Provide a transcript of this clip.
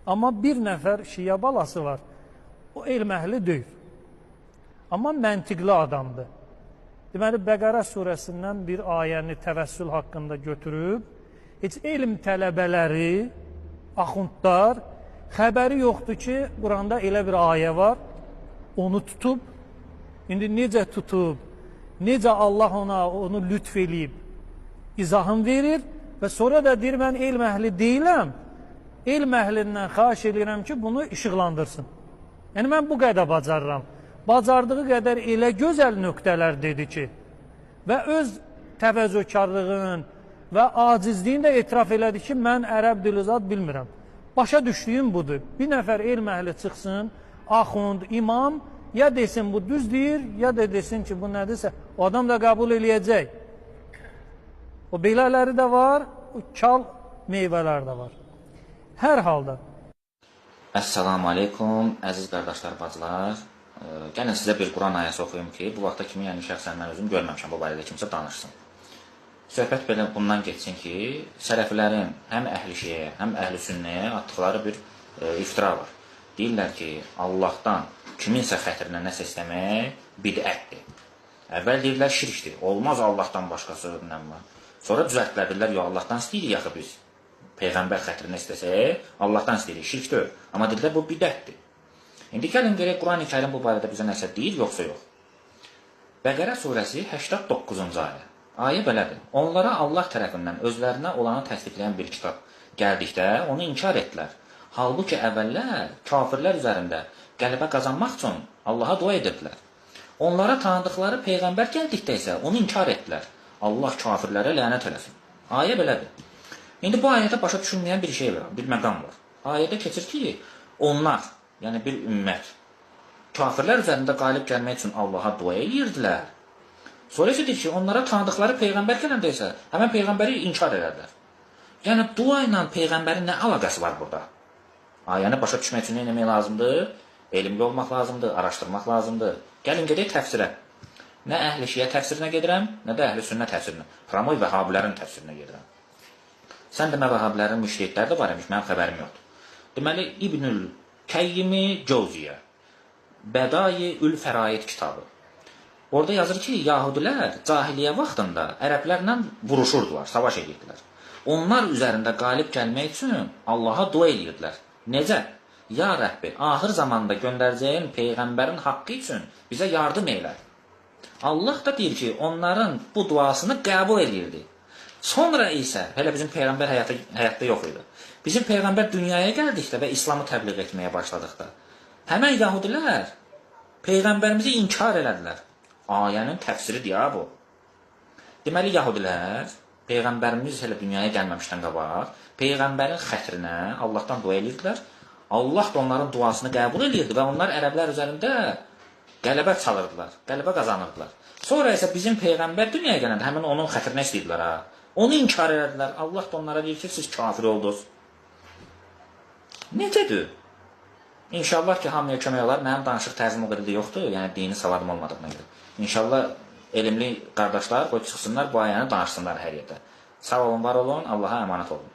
Amma bir nəfər şiə balası var. O elm əhli deyil. Amma məntiqli adamdır. Deməli, Bəqərə surəsindən bir ayəni təvəssül haqqında götürüb, heç elm tələbələri, axundlar, xəbəri yoxdur ki, Quranda elə bir ayə var, onu tutub, indi necə tutub, necə Allah onu lütf eləyib, izahını verir və sonra da deyir, mən elm əhli deyiləm, elm əhlindən xahiş edirəm ki, bunu işıqlandırsın. Yəni, mən bu qədər bacarıram. Bacardığı qədər elə gözəl nöqtələr dedi ki, və öz təvəzzökarlığın və acizliyin də etiraf elədi ki, mən ərəb dili zad bilmirəm. Başa düşdüyüm budur. Bir nəfər elm əhli çıxsın, axund, imam, ya desin bu düz deyir, ya da desin ki, bu nədirsə, o adam da qəbul eləyəcək. O belələri də var, o kal meyvələr də var. Hər halda. Əssalamu aleykum, əziz qardaşlar, bacılar. Gəlin sizə bir Quran ayəsi oxuyum ki, bu vaxta kimi, yəni şəxsən mən özüm görməmişəm bu barədə kimsə danışsın. Söhbət belə bundan geçsin ki, sələfilərin həm əhl-i şeyə, həm əhl-i sünnəyə atdıqları bir iftira var. Deyirlər ki, Allahdan kiminsə xətrinə nəsə istəmək bidətdir. Əvvəl deyirlər şirkdir, olmaz Allahdan başqası var. Sonra düzəltdirlər, yox, Allahdan istəyirik yaxı biz. Peyğəmbər xətrinə istəsək, Allahdan istəyirik, şirkdir. Amma deyirlər, bu bidətdir. İndi gəlin görək, Quran-ı Kərim bu barədə bizə nəsə deyir, yoxsa yox. Bəqərə surəsi 89-cu ayə. Ayə belədir. Onlara Allah tərəfindən özlərinə olanı təsdiqləyən bir kitab gəldikdə onu inkar etdilər. Halbuki əvvəllər kafirlər üzərində qələbə qazanmaq üçün Allaha dua edirdilər. Onlara tanıdıqları Peyğəmbər gəldikdə isə onu inkar etdilər. Allah kafirlərə lənət eləsin. Ayə belədir. İndi bu ayədə başa düşülməyən bir şey var, bir məqam var. Ayədə keçir ki, onlar, yəni bir ümmət, kafirlər üzərində qalib gəlmək üçün Allaha dua edirdilər. Sonra isə deyir ki, onlara tanıdıqları Peyğəmbər gələndə isə həmən Peyğəmbəri inkar edərlər. Yəni, dua ilə Peyğəmbərin nə əlaqəsi var burada? Ayəni başa düşmək üçün nə etmək lazımdır? Elmli olmaq lazımdır, araşdırmaq lazımdır. Gəlin gedək təfsirə. Nə əhl-i şiə təfsirinə gedirəm, nə də əhl-i sünnə təfsirinə. Ramoy vəhabilərin təfsirinə gedirəm. Sən demə vəhabilərin müşrikləri də var imiş, mənim xəbərim yoxdur. Deməli, İbnül Kəyyimi Cəvziyyə, Bədayi-ül Fəraid kitabı. Orada yazır ki, Yahudilər cahiliyyə vaxtında ərəblərlə vuruşurdular, savaş edirdilər. Onlar üzərində qalib gəlmək üçün Allaha dua edirdilər. Necə? Ya Rəbbi, axır zamanda göndərəcəyin Peyğəmbərin haqqı üçün bizə yardım elə. Allah da deyir ki, onların bu duasını qəbul edirdi. Sonra isə, hələ bizim Peyğəmbər həyatda yox idi. Bizim Peyğəmbər dünyaya gəldikdə və İslamı təbliğ etməyə başladıqda, həmən Yahudilər Peyğəmbərimizi inkar elədilər. Ayənin təfsiridir ya bu. Deməli, Yahudilər Peyğəmbərimiz hələ dünyaya gəlməmişdən qabaq, Peyğəmbərin xətrinə Allahdan dua edirdilər. Allah da onların duasını qəbul edirdi və onlar ərəblər üzərində qələbə çalırdılar, qələbə qazanırdılar. Sonra isə bizim Peyğəmbər dünyaya gələndə həmin onun xətrinə istəyirdilər. Onu inkar edədilər. Allah da onlara deyir ki, siz kafir oldunuz. Necədir? İnşallah ki, hamıya kömək olar. Mənim danışıq tərzim o qədər də yoxdur, yəni dini savadım olmadığına görə. İnşallah elmli qardaşlar qoy çıxsınlar, bu ayəni danışsınlar hər yerdə. Sağ olun, var olun, Allaha əmanət olun.